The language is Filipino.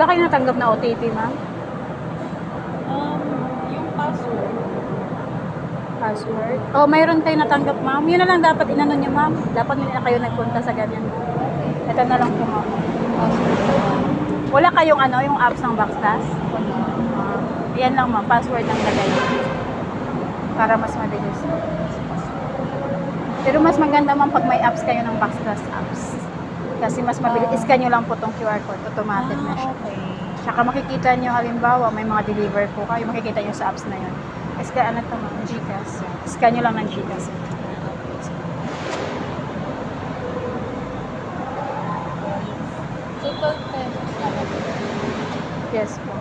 Wala kayo natanggap na OTP, ma'am? Yung password. Password? Oh, mayroon kayo natanggap, ma'am. Yun na lang dapat inano niyo, ma'am. Dapat hindi na kayo nagpunta sa ganyan. Ito na lang po, ma'am. Wala kayong ano, yung apps ng Backstas? Yan lang, ma'am. Password ng lagay. Para mas mabilis. Pero mas maganda, ma'am, pag may apps kayo ng Backstas apps. Kasi mas mabilis. Iscan nyo lang po tong QR code. Automatic na siya. Okay. Tsaka makikita nyo, halimbawa, may mga deliver po kayo. Makikita nyo sa apps na yun. Ano ito, ma'am? Gcash. Scan nyo lang ng Gcash. So, 12 pesos lang. Yes po.